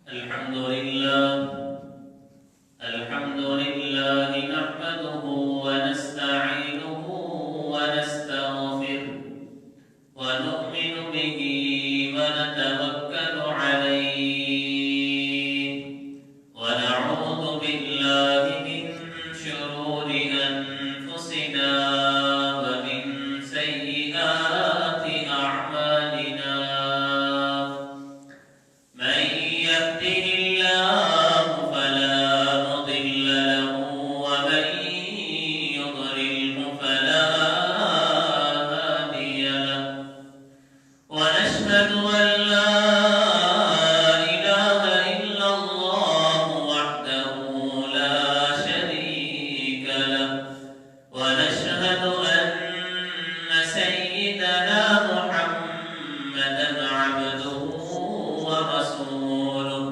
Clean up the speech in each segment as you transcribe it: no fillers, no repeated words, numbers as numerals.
الحمد لله نحمده ونستعينه ونستغفره ونؤمن به ونتوكل عليه ونعوذ بالله من شرور أنفسنا ومن سيئات أعمالنا من يهده الله فلا مضل له ومن يضلله فلا هادي له ونشهد أن لا إله إلا الله وحده لا شريك له ونشهد أن سيدنا محمدا عبده ورسوله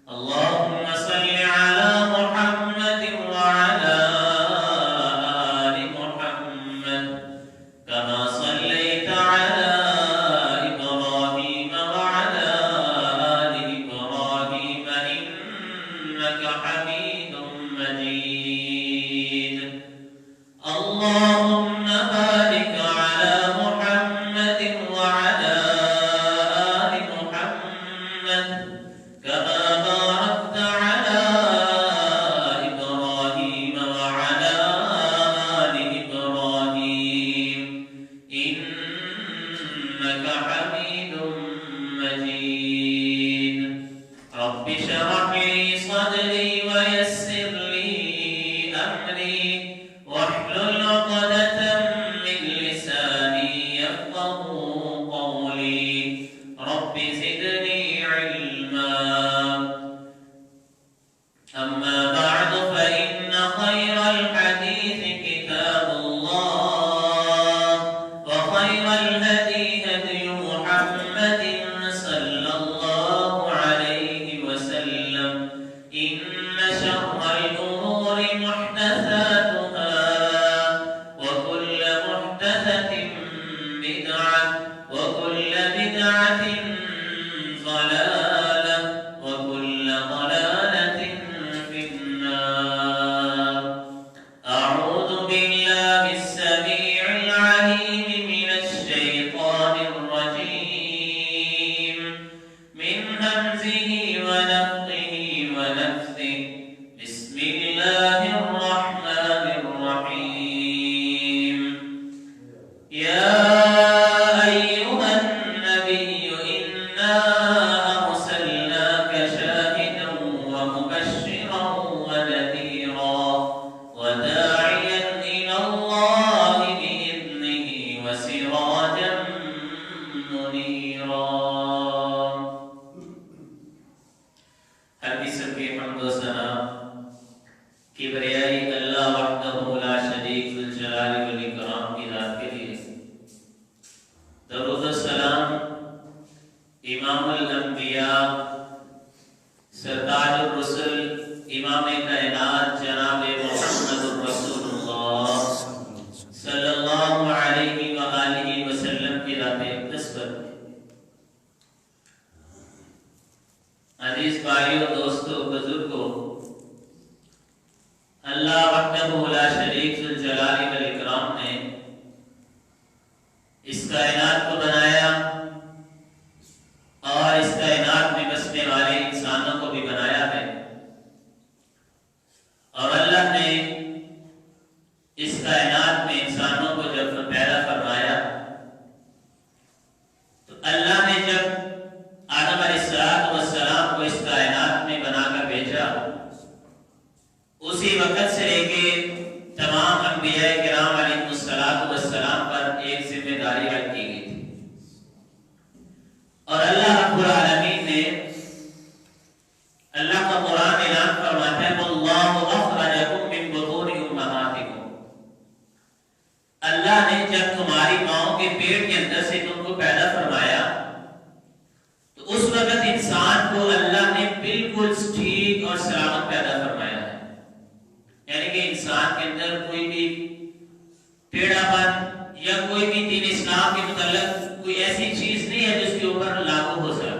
اللهم صل على محمد وعلى آل محمد كما صليت على إبراهيم وعلى آل إبراهيم إنك حميد مجيد اللهم بارك على محمد وعلى آل محمد كما باركت على إبراهيم وعلى آل إبراهيم إنك حميد مجيد رب اشرح لي صدري ويسر لي أمري واحلل عقدة من لساني يفقهوا قولي رب زدني علما أما بعد فإن خير الحديث كتاب الله وخير الهدي هدي محمد صلى الله عليه وسلم إن شر الأمور محدثاتها وكل محدثة بدعة وكل بدعة ضلالة وكل ضلالة في النار أعوذ بالله السميع العليم من الشيطان الرجيم من همزه ونفخه ونفثه بسم الله الرحمن الرحيم يا أيها النبي إنا أرسلناك شاهدا ومبشرا ونذيرا وداعيا إلى الله بإذنه وسراجا منيرا ہر قسم کی حمد و ثنا کبریائی اللہ وحدہ لا شریک ذو الجلال والاکرام کی ذات کے لیے درود و سلام امام الانبیاء سرتاج الرسل امام کائنات جناب محمد الرسول اللہ صلی اللہ علیہ وآلہ وسلم کی ذات اقدس پر عزیز بھائیوں دوستوں بزرگوں اللہ وحدہ لا شریک ذو الجلال والاکرام نے اس کائنات کو بنایا اور اس کائنات میں بسنے والے انسانوں کو بھی بنایا ہے اور اللہ نے اس کائنات میں انسانوں کو جب پیدا فرمایا تو اللہ نے جب آدم علیہ السلام کو اس کائنات میں بنا کر بھیجا اسی وقت سے لے کے تمام انبیاء کرام علیہ السلام پر ایک ذمہ داری عائد کی گئی تھی اور اللہ رب العالمین نے اللہ کا قرآن اعلان فرماتا ہے وَاللَّهُ أَخْرَجَكُم مِّن بُطُونِ أُمَّهَاتِكُم اللہ نے جب تمہاری ماؤں کے پیٹ کے اندر سے تم کو پیدا فرمایا تو اس وقت انسان کو اللہ نے بالکل ٹھیک اور سلامت پیدا فرمایا ہے یعنی کہ انسان کے اندر کوئی بھی ٹیڑھا پن یا کوئی بھی دین اسلام کے متعلق کوئی ایسی چیز نہیں ہے جس کے اوپر لاگو ہو سکے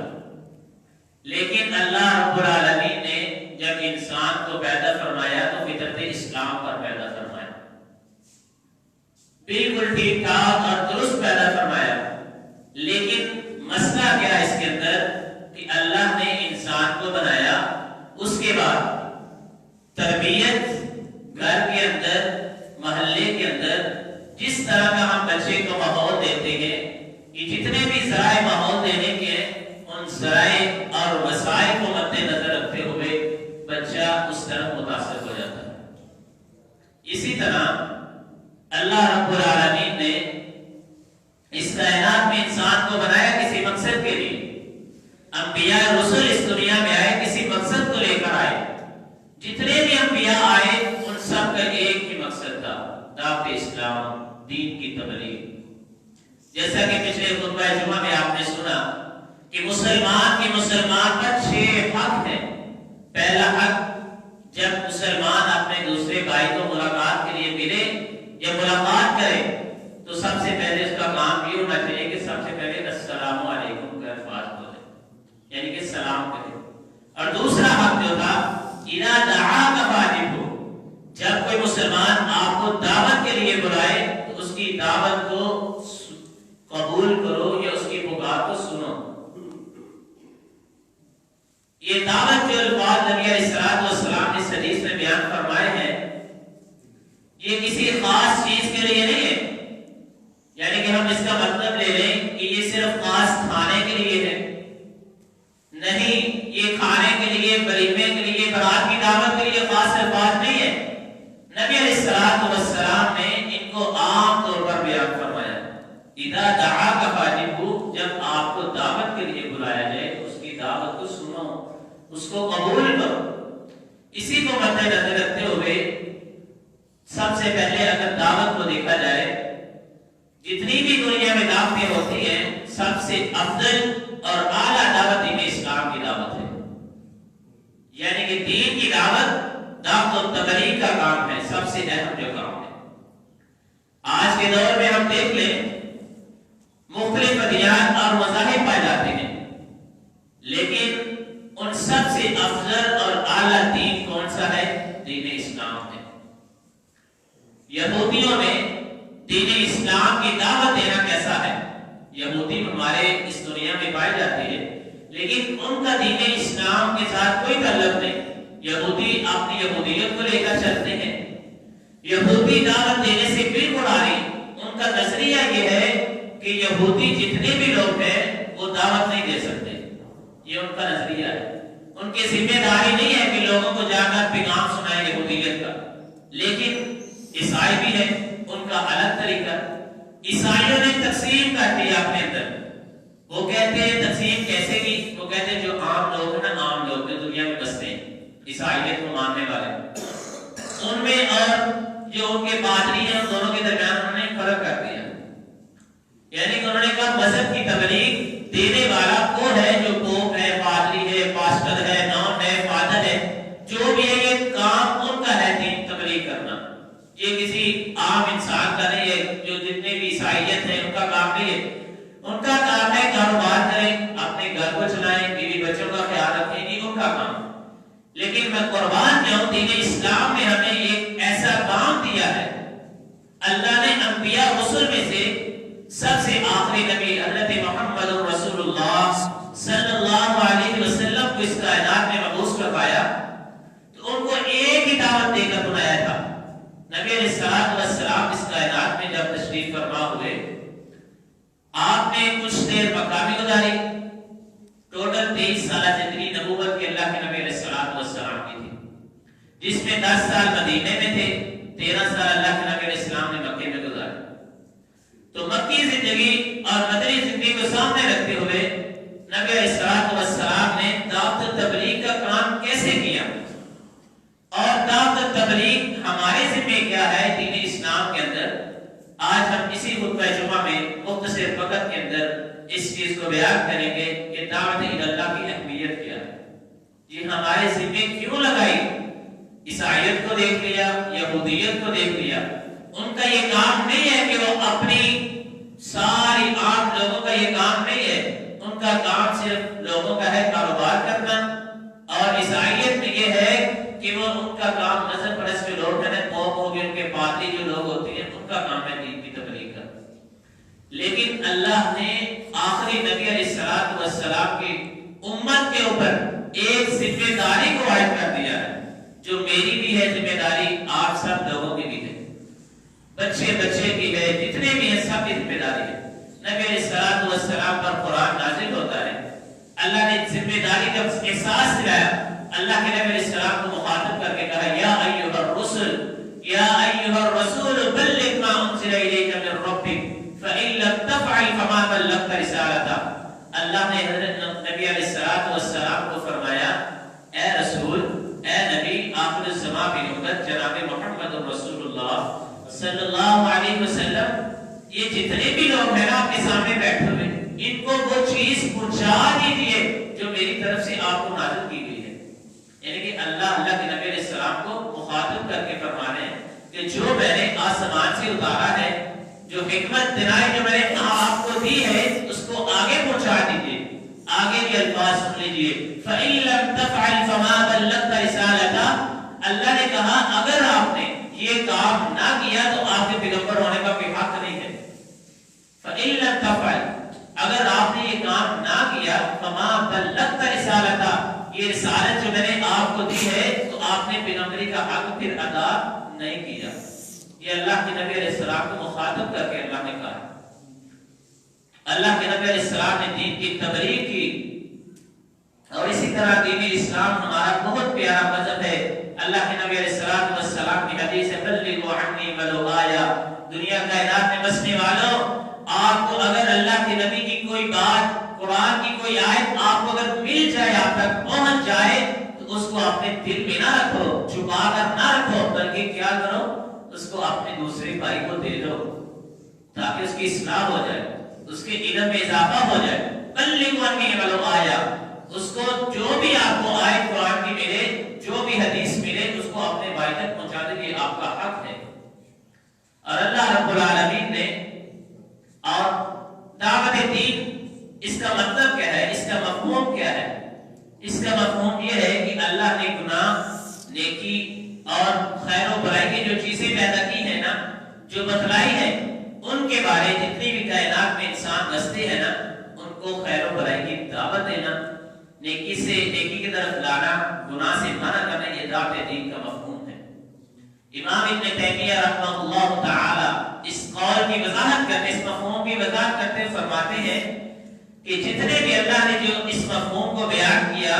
لیکن اللہ رب العالمین نے جب انسان کو پیدا فرمایا تو فطرت اسلام پر پیدا فرمایا، بالکل ٹھیک ٹھاک اور درست پیدا فرمایا۔ لیکن مسئلہ کیا ہے اس کے اندر کہ اللہ نے انسان کو بنایا، اس کے بعد تربیت گھر کے اندر، محلے کے اندر جس طرح کا ہم بچے کو ماحول دیتے ہیں، یہ جتنے بھی ذرائع ماحول دینے کے ان ذرائع اور وسائل کو مد نظر رکھتے ہوئے بچہ اس طرح متاثر ہو جاتا ہے۔ اسی طرح اللہ رب العالمین نے اس کائنات میں انسان کو بنایا کسی مقصد کے لیے۔ انبیاء رسول اس دنیا میں آئے کسی مقصد کو لے کر آئے۔ جتنے بھی انبیاء آئے ان سب کا ایک ہی مقصد تھا، دعوت اسلام، دین کی تبلیغ۔ جیسا کہ پچھلے خطبہ جمعہ میں آپ نے سنا کہ مسلمان پر 6 حق ہیں۔ پہلا حق، جب مسلمان اپنے دوسرے بھائی کو ملاقات کے لیے ملے یا ملاقات کرے تو سب سے پہلے اس کا کام یہ ہونا چاہیے کہ سب سے پہلے السلام علیکم کا الفاظ بولے، یعنی کہ سلام کرے۔ اور دوسرا حق جو تھا، اذا دعاک فاجبہ، جب کوئی مسلمان آپ کو دعوت کے لیے بلائے تو اس کی دعوت کو قبول کرو یا اس کی پکار کو سنو۔ یہ دعوت کے الفاظ نبی علیہ الصلوۃ والسلام نے اس حدیث میں بیان فرمائے ہیں، یہ کسی خاص چیز کے لیے نہیں ہے، یعنی کہ ہم اس کا مطلب لے لیں کہ یہ صرف خاص کھانے کے لیے ہے، نہیں، یہ کھانے کے لیے، ولیمے کے لیے، برات کی دعوت کے لیے خاص الفاظ نہیں ہے۔ نبی علیہ الصلوۃ والسلام نے ان کو عام طور پر بیان فرمایا، اذا دعاک فاجبہ، جب آپ کو دعوت کے لیے بلایا جائے تو اس کی دعوت کو سنو، اس کو قبول کرو۔ اسی کو مد نظر رکھتے ہوئے سب سے پہلے اگر دعوت کو دیکھا جائے، جتنی بھی دنیا میں دعوتیں ہوتی ہیں، سب سے افضل اور اعلیٰ دعوت دین اسلام کی دعوت ہے، یعنی کہ دین کی دعوت و تبلیغ کا کام ہے، سب سے اہم جو کام ہے۔ آج کے دور میں ہم دیکھ لیں مختلف ادیان اور مذاہب پائے جاتے ہیں، لیکن ان سب سے افضل اور اعلیٰ دین کون سا ہے؟ دین اسلام ہے۔ یہودیوں میں دین اسلام کی دعوت دینا کیسا ہے؟ یہودی ہمارے اس دنیا میں پائے جاتے ہیں، لیکن ان کا دین اسلام کے ساتھ کوئی تعلق نہیں۔ یہودی اپنی یہودیت کو لے کر چلتے ہیں، یہودی دعوت دینے سے بالکل آری۔ ان کا نظریہ یہ ہے کہ یہودی جتنے بھی لوگ ہیں وہ دعوت نہیں دے سکتے، یہ ان کا نظریہ ہے۔ ان کی ذمہ داری نہیں ہے کہ لوگوں کو جا کر پیغام سنائیں یہودیت کا، لیکن عیسائی بھی ہے، ان کا الگ طریقہ۔ عیسائیوں نے تقسیم کر دیا اپنے اندر، وہ کہتے ہیں تقسیم کیسے کی؟ وہ کہتے ہیں جو عام لوگ ہیں نا، عام لوگ جو دنیا میں بستے ہیں عیسائیت کو ماننے والے، ان میں اور جو ان کے پادری ہیں ان دونوں کے درمیان انہوں نے فرق کر دیا، یعنی کہ انہوں نے کہا مذہب کی تبلیغ دینے والا وہ ہے جو پوپ ہے، پادری ہے، پاسٹر ہے، نان ہے، فادر ہے، جو بھی ہے یہ کام ان کا ہے دین تبلیغ کرنا، یہ کسی عام انسان کا نہیں ہے۔ جو جتنے بھی عیسائیت ہے ان کا کام نہیں ہے، ان کا کام ہے کاروبار کریں، اپنے گھر کو چلائیں، بیوی بچوں کا خیال رکھیں، یہ ان کا کام۔ لیکن میں قربان جاؤں، دین اسلام نے ہمیں ایک ایسا کام دیا ہے، اللہ نے انبیاء رسول میں سے سب سے آخری نبی حضرت محمد رسول اللہ صلی اللہ علیہ وسلم کو اس کائنات میں مبعوث کروایا، تو ان کو ایک ہی دعوت دے کر بنایا تھا۔ نبی علیہ الصلوۃ والسلام اس کائنات میں جب تشریف فرما ہوئے، آپ نے کچھ دیر مکہ میں گزاری، ٹوٹل 23 سالہ زندگی نبوت کے اللہ کے نبی علیہ الصلوۃ والسلام کی تھی، جس میں 10 سال مدینے میں تھے، 13 سال اللہ کے نبی علیہ السلام نے مکے میں گزارے۔ تو مکی زندگی اور مدنی زندگی کو سامنے رکھتے ہوئے نبی علیہ الصلوۃ والسلام نے دعوت تبلیغ کا کام کیسے کیا، اور دعوت تبلیغ ہمارے ذمہ کیا ہے دین اسلام کے اندر۔ آج ہم اسی خطبہ جمعہ میں مختصر وقت کے اندر اس چیز کو بیان کریں گے کہ دعوت اللہ کی اہمیت کیا ہے، یہ ہمارے ذمہ کیوں لگائی۔ عیسائیت کو دیکھ لیا، یہودیت کو دیکھ لیا، ان کا یہ کام نہیں ہے کہ وہ اپنی ساری عام لوگوں کا یہ کام نہیں ہے، ان کا کام صرف لوگوں کا ہے کاروبار کرنا۔ اللہ نے آخری نبی علیہ السلام کی امت کے اوپر ایک ذمہ داری کو عائد کر دیا ہے، جو میری بھی ہے ذمہ داری، آپ سب لوگوں کی بھی ہے، بچے بچے کی ہے، جتنے بھی ہیں سب کی ذمہ داری ہے۔ نبی علیہ السلام پر قرآن نازل ہوتا ہے، اللہ نے ذمہ داری کا احساس دلایا، اللہ کے نبی علیہ السلام کو مخاطب کر کے کہا یا ایھا الرسل یا ایھا الرسول بلغ ما انزل الیک من ربک فإن لم تفعل فما بلغت رسالتہ۔ اللہ نے حضرت نبی علیہ السلام کو فرمایا اے رسول، اے نبی، آخر الزمان کی امت جناب محمد رسول اللہ صلی اللہ علیہ وسلم، یہ جتنے بھی لوگ ہیں آپ کے سامنے بیٹھے ہوئے، ان کو وہ چیز پہنچا دیجیے جو میری طرف سے آپ کو نازل کی گئی ہے۔ یعنی کہ اللہ کے نبی علیہ السلام کو مخاطب کر کے فرما رہے ہیں کہ جو میں نے آسمان سے اتارا ہے، جو حکمت دلائی جو میں نے آپ کو دی ہے، اس کو آگے پہنچا دیجیے۔ آگے کے الفاظ سن لیجیے، فَإِن لَّمْ تَفْعَلْ فَمَا بَلَّغْتَ رِسَالَتَهُ۔ اللہ نے کہا اگر آپ نے یہ کام نہ کیا تو آپ کے پیغمبر ہونے کا کوئی حق نہیں ہے۔ فَإِن لَّمْ تَفْعَلْ، اگر آپ نے یہ کام نہ کیا، فَمَا بَلَّغْتَ رِسَالَتَهُ، یہ رسالت جو میں نے آپ کو دی ہے تو آپ نے پیغمبری کا حق پھر ادا نہیں کیا۔ یہ اللہ کے نبی علیہ السلام کو مخاطب کر کے اللہ نے کہا۔ اللہ کے نبی علیہ السلام نے دین کی تبلیغ کی، اور اسی طرح دین اسلام ہمارا بہت پیارا مذہب ہے۔ اللہ کے نبی علیہ السلام کی حدیث ہے بلغوا عنی ولو آیا، دنیا کائنات میں بسنے والوں، آپ کو اگر اللہ کے نبی کی کوئی بات، قرآن کی کوئی آیت آپ کو اگر مل جائے، آپ تک پہنچ جائے، تو اس کو اپنے دل میں نہ رکھو، چھپا کر نہ رکھو، بلکہ کیا کرو، اس کو اپنے دوسرے بھائی کو دے دو تاکہ اس کی اصلاح ہو جائے، اس کے علم میں اضافہ ہو جائے۔ بلغوا عنی ولو آیا، اس کو جو بھی آپ کو آیت قرآن کی ملے، جو بھی حدیث ملے، اس کو اپنے بھائی تک پہنچا دے، یہ آپ کا حق ہے۔ اور اللہ رب العالمین نے، اور دعوت دین اس کا مطلب کیا ہے، اس کا مفہوم کیا ہے؟ اس کا مفہوم یہ ہے کہ اللہ نے گناہ، نیکی اور خیر و برائی کی جو چیزیں پیدا کی ہیں نا، جو بتلائی ہیں، ان کے بارے جتنی بھی کائنات میں انسان بستے ہیں نا، ان کو خیر و برائی کی دعوت دینا، نیکی سے نیکی کی طرف لانا، گناہ سے منع کرنا، یہ دعوت دین کا مفہوم ہے۔ امام ابن تیمیہ رحمہ اللہ تعالی اس قول کی وضاحت کرتے، اس مفہوم کی وضاحت کرتے فرماتے ہیں کہ جتنے بھی اللہ نے جو اس مفہوم کو بیان کیا،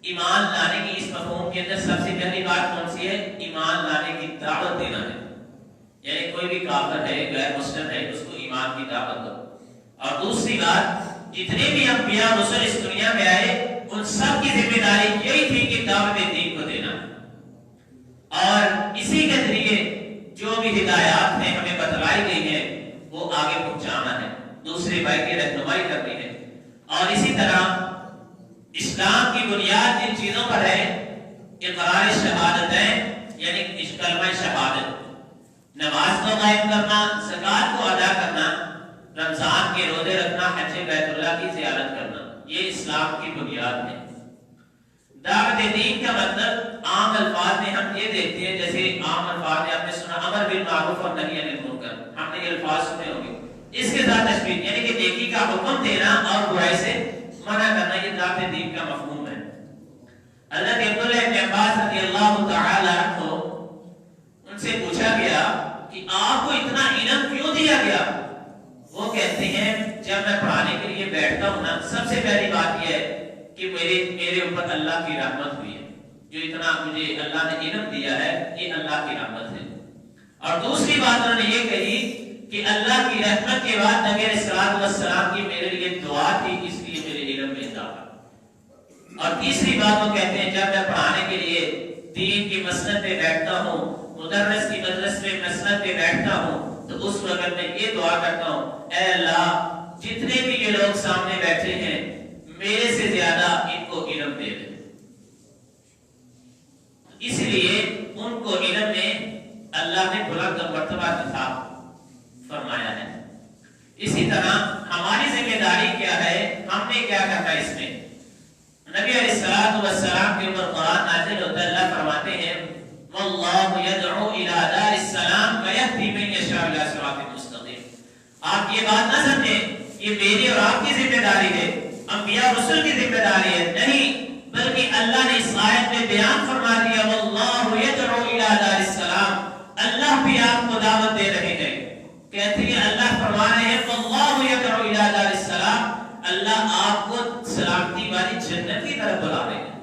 ایمان لانے کی، اس مفہوم کے اندر سب سے پہلی بات کون سی ہے؟ ایمان لانے کی دعوت دینا ہے۔ یعنی کوئی بھی کافر ہے، غیر مسلم ہے، اس کو ایمان کی دعوت دو۔ اور دوسری بات، جتنے بھی انبیاء رسول اس دنیا میں آئے، ان سب کی ذمہ داری یہی تھی کہ دعوت دین کو دینا، اور اسی کے ذریعے جو بھی ہدایات ہیں ہمیں بتلائی گئی ہیں وہ آگے پہنچانا ہے، دوسرے بھائی کی رہنمائی کرنی ہے۔ اور اسی طرح اسلام کی بنیاد جن چیزوں پر ہے، اقرار شہادتین یعنی کلمہ شہادت، نماز کو قائم کرنا، زکوٰۃ کو ادا کرنا، رمضان کے روزے رکھنا، حج بیت اللہ کی زیارت کرنا، یہ اسلام کی بنیاد ہے۔ دعوت دین کا مطلب عام الفاظ میں ہم یہ دیکھتے ہیں، جیسے عام الفاظ میں آپ نے سنا امر بالمعروف اور نہی عن المنکر، ہم نے یہ الفاظ سنے ہوں گے، اس کے ساتھ تشبیہ یعنی کہ نیکی کا حکم دینا اور برائی سے منع کرنا، یہ دعوت دین کا مفہوم ہے۔ حضرت عبداللہ بن عباس رضی اللہ تعالی عنہ، ان سے پوچھا گیا کہ آپ کو اتنا علم کیوں دیا گیا؟ وہ کہتے ہیں جب میں پڑھانے کے لیے بیٹھتا ہوں نا، سب سے پہلی بات یہ ہے کہ میرے اوپر اللہ کی رحمت ہوئی ہے، جو اتنا مجھے اللہ نے علم دیا ہے یہ اللہ کی رحمت ہے۔ اور دوسری بات انہوں نے یہ کہی کہ اللہ کی رحمت کے بعد نبی علیہ السلام کی میرے لیے دعا تھی، اس لیے میرے علم میں اضافہ۔ اور تیسری بات وہ کہتے ہیں جب میں پڑھانے کے لیے دین کی مسند پہ بیٹھتا ہوں، مدرس کی مجلس میں مسند پہ بیٹھتا ہوں، تو اس وقت میں یہ دعا کرتا ہوں، اے اللہ جتنے بھی یہ لوگ سامنے بیٹھے ہیں میرے سے زیادہ ان کو علم دے دے، اس لیے ان کو علم میں اللہ نے بلند مرتبہ عطا فرمایا ہے۔ اسی طرح ہماری ذمہ داری کیا ہے، ہم نے کیا کرنا ہے اس میں؟ نبی علیہ السلام کے اوپر قرآن نازل ہوتا ہے، اللہ فرماتے ہیں واللہ یدعو الی دار السلام ویہدی من یشاء الی صراط مستقیم۔ آپ یہ بات نہ سمجھیں یہ میری اور آپ کی ذمہ داری ہے، انبیاء رسول کی ذمہ داری ہے، نہیں، بلکہ اللہ نے اس آیت میں بیان فرما دیا واللہ یدعو الی دار السلام، اللہ بھی آپ کو دعوت دے رہے ہیں۔ کہتے ہیں اللہ فرما رہے ہیں واللہ یدعو الی دار السلام، اللہ آپ کو سلامتی والی جنت کی طرف بلا رہے ہیں،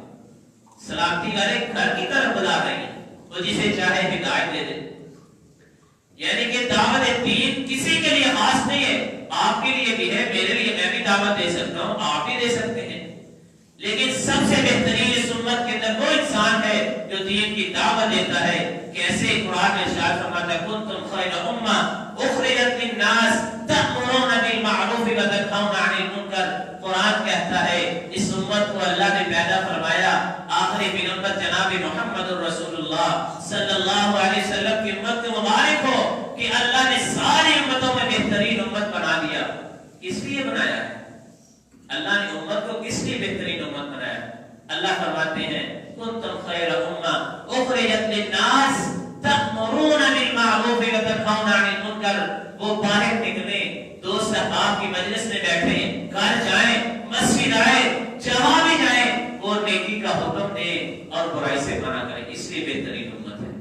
سلامتی والے گھر کی طرف بلا رہے ہیں، وہ جسے چاہے ہدایت دے دے۔ یعنی کہ دعوت دین کسی کے لیے خاص نہیں ہے، آپ کے لیے بھی ہے، میرے لیے، میں بھی دعوت دے سکتا ہوں، آپ بھی دے سکتے ہیں، لیکن سب سے بہترین اس امت کے اندر وہ انسان ہے جو دین کی دعوت دیتا ہے۔ کیسے قرآن میں ارشاد فرماتا ہے کنتم خیر امہ اخرجت للناس تأمرون بالمعروف وتنہون عن المنکر، قرآن کہتا ہے اس امت کو اللہ نے پیدا فرمایا، آخری پیغمبر جناب محمد رسول اللہ صلی اللہ علیہ وسلم کی امت کو مبارک ہو کہ اللہ نے ساری امتوں میں بہترین امت بنا دیا۔ کس لیے بنایا ہے اللہ نے امت کو؟ کس لیے بہترین امت بنایا؟ اللہ فرماتے ہیں کنتم خیر امہ اخرجت للناس تأمرون بالمعروف وتنہون عن المنکر، وہ باہر نکلے، دوست احباب کی مجلس میں بیٹھے، گھر جائیں، مسجد آئے، جہاں بھی جائیں، وہ نیکی کا حکم دے اور برائی سے منع کرے، اس لیے بہترین امت ہے۔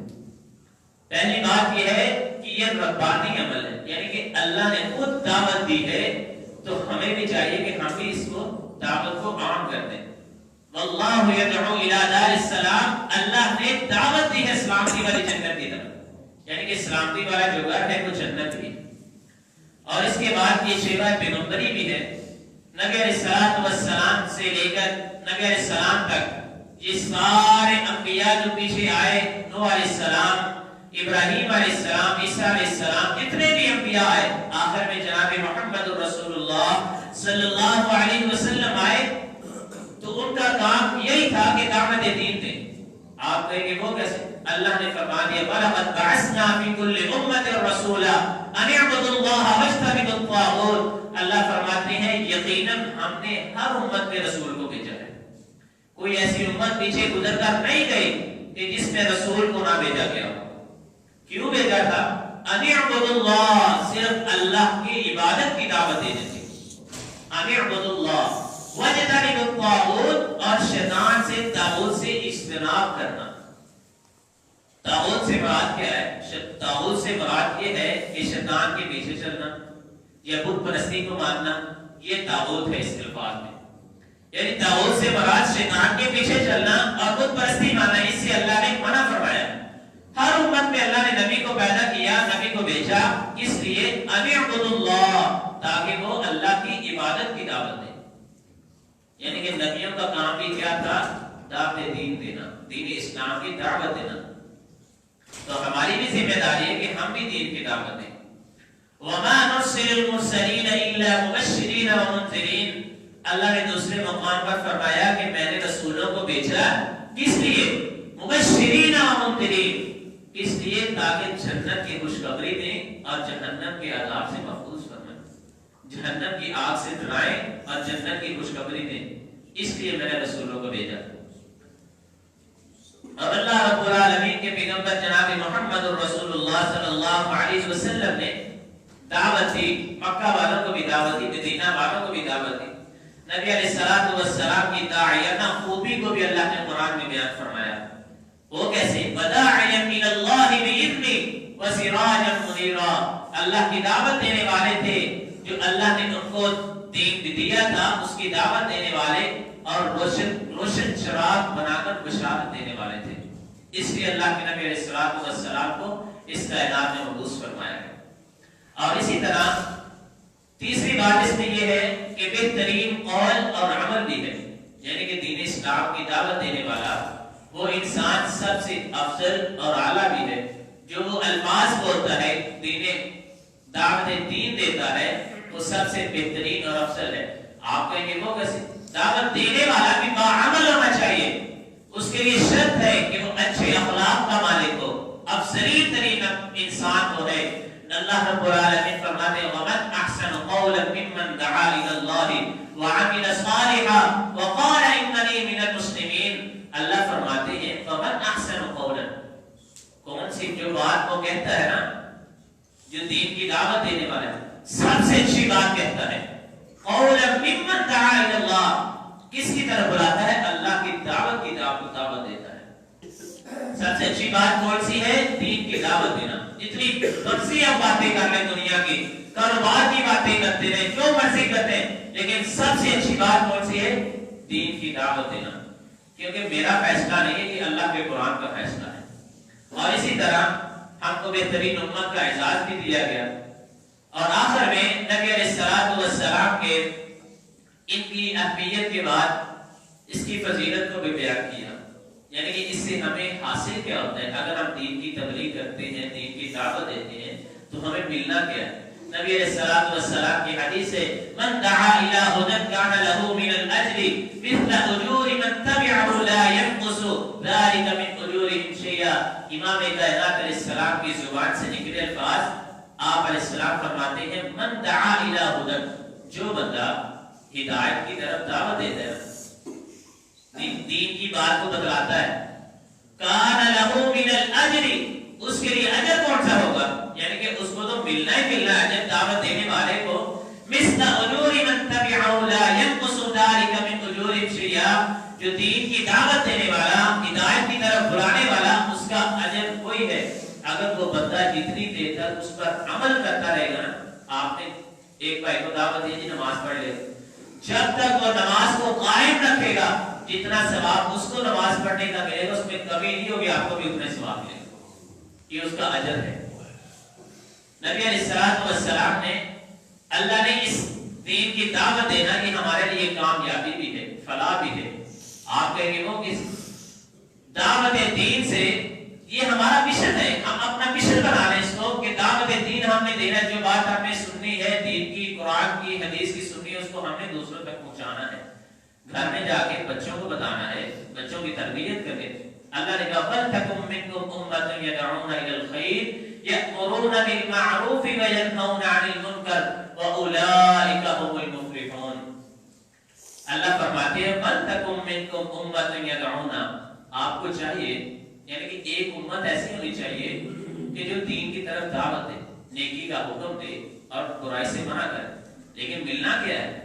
پہلی بات یہ ہے کہ یہ ربانی عمل ہے، یعنی کہ اللہ نے خود دعوت دی ہے تو ہمیں بھی چاہیے کہ ہم بھی اس کو دعوت کو عام کر دیں۔ واللہ یدعو الی دار السلام، اللہ نے دعوت دی ہے سلامتی والی جنت کی طرف، یعنی کہ سلامتی والا جو گھر ہے وہ جنت بھی، اور اس کے بعد یہ شیوہ پیغمبری بھی ہے۔ نبی علیہ السلام سے لے کر نبی علیہ السلام تک یہ سارے انبیاء جو پیچھے آئے، نوح علیہ السلام، ابراہیم علیہ السلام، عیسیٰ علیہ السلام، جتنے بھی انبیاء آئے، آخر میں جناب محمد رسول اللہ صلی اللہ علیہ وسلم آئے تو ان کا کام یہی تھا کہ دعوت دین دیں۔ آپ کہیں گے وہ کیسے؟ اللہ نے فرما دیا وَلَقَدْ بَعَثْنَا فِي كُلِّ أُمَّةٍ رَسُولًا أَنِ اعْبُدُوا اللَّهَ وَاجْتَنِبُوا الطَّاغُوتَ، اللہ فرماتے ہیں یقیناً ہم نے ہر امت میں رسول کو بھیجا ہے، کوئی ایسی امت پیچھے گزر کر نہیں گئی کہ جس میں رسول کو نہ بھیجا گیا ہو۔ کیوں بھیجا تھا؟ أَنِ اعْبُدُوا اللَّهَ، صرف اللہ کی عبادت کی دعوت دینے تھی، أَنِ اعْبُدُوا اللَّهَ وَاجْتَنِبُوا الطَّاغُوتَ، اور شیطان سے، طاغوت سے اجتناب کرنا۔ طاغوت سے مراد کیا ہے؟ طاغوت سے مراد یہ ہے کہ شیطان کے پیچھے چلنا یا بت پرستی کو ماننا، یہ طاغوت ہے اس الفاظ میں، یعنی طاغوت سے مراد شیطان کے پیچھے چلنا اور بت پرستی ماننا، اس سے اللہ نے منع فرمایا۔ ہر امت میں اللہ نے نبی کو پیدا کیا، نبی کو بھیجا، اس لیے ان اعبدوا اللہ، تاکہ وہ اللہ کی عبادت کی دعوت دیں، یعنی کہ نبیوں کا کام بھی کیا تھا؟ دعوت دین دینا، دین اسلام کی دعوت دینا۔ تو ہماری بھی ذمہ داری ہے کہ ہم بھی دین کی دعوت دیں۔ وَمَا نُرْسِلُ الْمُرْسَلِينَ إِلَّا مُبَشِّرِينَ وَمُنذِرِينَ، اللہ نے دوسرے مقام پر فرمایا کہ میں نے رسولوں کو بھیجا، کس لیے؟ مبشرین ومنذرین، اس لیے تاکہ جنت کی خوشخبری دیں اور جہنم کے عذاب سے محفوظ فرمائیں، جہنم کی آگ سے ڈرائیں اور جنت کی خوشخبری دیں، اس لیے میں نے رسولوں کو بھیجا۔ اور اللہ رب العالمین کے پیغمبر جناب محمد رسول اللہ صلی اللہ علیہ وسلم نے دعوت دی، مکہ والوں کو بھی دعوت دی، مدینہ والوں کو بھی دعوت دی۔ نبی علیہ السلام کی داعیانہ خوبی کو بھی اللہ نے قرآن میں بیان فرمایا۔ وہ کیسے؟ وَدَاعِيًا إِلَى اللَّهِ بِإِذْنِهِ وَسِرَاجًا مُنِيرًا، اللہ کی دعوت دینے والے تھے، جو اللہ نے ان کو دین دیا تھا اس کی دعوت دینے والے، اور روشن چراغ بنا کر بشارت دینے والے تھے، اس لیے اللہ کے نبی علیہ السلام کو اس کائنات میں مبعوث فرمایا ہے۔ اور اسی طرح تیسری بات اس میں یہ ہے کہ بہترین قول اور عمل بھی ہے، یعنی کہ دین اسلام کی دعوت دینے والا وہ انسان سب سے افضل اور اعلیٰ بھی ہے، جو وہ الفاظ بولتا ہے، دین دعوت دین دیتا ہے، وہ سب سے بہترین اور افضل ہے۔ آپ کہیں گے وہ کیسے؟ دعوت دینے والا بھی باعمل ہونا چاہیے، اس کے لیے شرط ہے کہ وہ اچھے اخلاق کا مالک ہو، افضلین ترین انسان وہ ہے۔ اللہ رب العالمین فرماتے ہیں وَمَنْ أَحْسَنُ قَوْلًا مِّمَّنْ دَعَا إِلَى اللَّهِ وَعَمِلَ صَالِحًا وَقَالَ إِنَّنِي مِنَ الْمُسْلِمِينَ، اللہ فرماتے ہیں وَمَنْ أَحْسَنُ قَوْلًا، کون سی جو بات وہ کہتا ہے نا، جو دین کی دعوت دینے والا ہے، سب سے اچھی بات کہتا ہے. قولا ممن دعا الی اللہ، کس کی طرف بلاتا ہے؟ اللہ کی دعوت کی دعوت دیتا ہے. سب سے اچھی بات کون سی ہے؟ دین کی دعوت دینا. اتنی مرضی آپ باتیں کر لیں دنیا کی، کاروبار کی باتیں کرتے رہیں، جو مرضی کرتے ہیں، لیکن سب سے اچھی بات کون سی ہے؟ دین کی دعوت دینا. کیونکہ میرا فیصلہ نہیں ہے کہ اللہ کے قرآن کا فیصلہ ہے. اور اسی طرح ہم کو بہترین امت کا اعزاز بھی دیا گیا. اور آخر میں نبی علیہ الصلوۃ والسلام کے ان کی اہمیت کے بعد اس کی فضیلت کو بھی بیان کیا. یعنی کہ اس سے ہمیں حاصل کیا ہوتا ہے؟ اگر ہم دین کی تبلیغ کرتے ہیں، دین کی دعوت دیتے ہیں، تو ہمیں ملنا کیا ہے؟ نبی علیہ الصلوۃ والسلام کی حدیث ہے من دعا الی ھدی کان لہ من الاجر مثل اجور من تبعه لا ينقص ذلك من اجورهم شیئا. امام کائنات علیہ السلام کی زبان سے نکلے الفاظ، آپ علیہ السلام فرماتے ہیں من دعا الی ھدی، جو بندہ ہدایت کی طرف دعوت دیتا ہے، دین کی بات کو بتلاتا ہے، کان لہ من الاجر، اس کے لیے اجر کون سا ہوگا؟ یعنی کہ اس کو تو ملنا ہی ملنا ہے اجر دعوت دینے والے کو. مثل اجور من تبعه لا ينقص ذلك من اجورهم شيئا، جو دین کی دعوت دینے والا، ہدایت کی طرف بلانے والا، اس کا اجر کوئی ہے. اگر وہ بندہ جتنی دیر تک اس پر عمل کرتا رہے گا نا، آپ نے ایک بھائی کو دعوت دی نماز پڑھ لے، جب تک وہ نماز کو قائم رکھے گا جتنا ثواب اس کو نماز پڑھنے کا ملے گا، اس میں کمی نہیں ہوگی، آپ کو بھی اتنے ثواب ملے گا. یہ اس کا اجر ہے. نبی علیہ الصلوۃ والسلام نے، اللہ نے اس دین کی دعوت دینا یہ ہمارے لیے کامیابی بھی ہے، فلاح بھی ہے. آپ کہیں گے وہ کس دعوت دین سے، یہ ہمارا مشن ہے، ہم اپنا مشن بنا لیں اس کو کہ دعوت دین ہم نے دینا. جو بات ہم نے سننی ہے دین کی، قرآن کی، حدیث کی سننی ہے، اس کو ہم نے دوسروں تک پہنچانا ہے. گھر میں جا کے بچوں کو بتانا ہے، بچوں کی تربیت کریں. اللہ نے کہا وَلْتَكُن مِّنكُمْ أُمَّةٌ يَدْعُونَ إِلَى الْخَيْرِ يَأْمُرُونَ بِالْمَعْرُوفِ وَيَنْهَوْنَ عَنِ الْمُنكَرِ وَأُولَٰئِكَ هُمُ الْمُفْلِحُونَ. اللہ فرماتے ہیں وَلْتَكُن مِّنكُمْ أُمَّةٌ يَدْعُونَ، آپ کو چاہیے، یعنی کہ ایک امت ایسی ہونی چاہیے کہ جو دین کی طرف دعوت دے، نیکی کا حکم دے اور برائی سے منع کرے. لیکن ملنا کیا ہے؟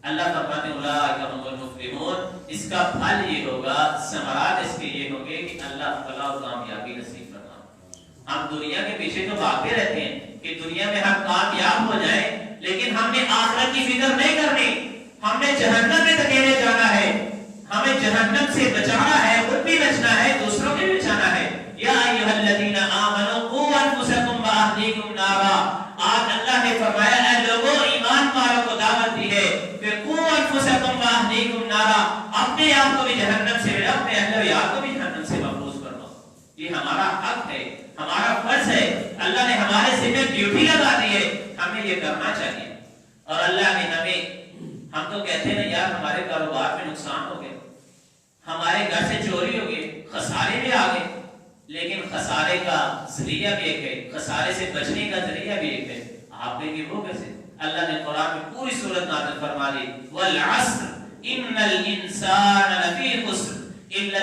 اللہ فرماتے ہیں اولئک هم المفلحون. اس کا پھل یہ ہوگا، ثمرات اس کے یہ ہوں گے کہ اللہ فلاح و کامیابی نصیب فرما. ہم دنیا کے پیچھے تو بھاگتے رہتے ہیں کہ دنیا میں ہم کامیاب ہو جائیں، لیکن ہم نے آخرت کی فکر نہیں کرنی. ہم نے جہنم میں دھکیلے جانا ہے، ہمیں جہنم سے بچانا ہے، خود بھی بچنا ہے، دوسروں کو بھی بچانا ہے. یا ایھا الذین آمنوا قوا انفسکم واہلیکم نارا. آج اللہ نے فرمایا اے لوگوں، ایمان والوں کو دعوت دی ہے، پھر قوا انفسکم واہلیکم نارا، اپنے آپ کو بھی جہنم سے، اپنے اہل و عیال کو بھی جہنم سے محفوظ فرماؤ. یہ ہمارا حق ہے، ہمارا فرض ہے. اللہ نے ہمارے ذمہ ڈیوٹی لگا دی ہے، ہمیں یہ کرنا چاہیے. اور اللہ نے ہم تو کہتے ہیں نا یار ہمارے کاروبار میں نقصان ہو گیا، ہمارے گھر سے چوری ہو گئی، خسارے بھی آ گئے، لیکن خسارے کا ذریعہ بھی ایک ہے، خسارے سے بچنے کا ذریعہ بھی ایک ہے. آپ کہیں گے وہ کیسے؟ اللہ نے قرآن میں پوری سورت نازل فرما دی وَالْعَصْرِ إِنَّ الْإِنسَانَ لَفِي خُسْرٍ إِلَّا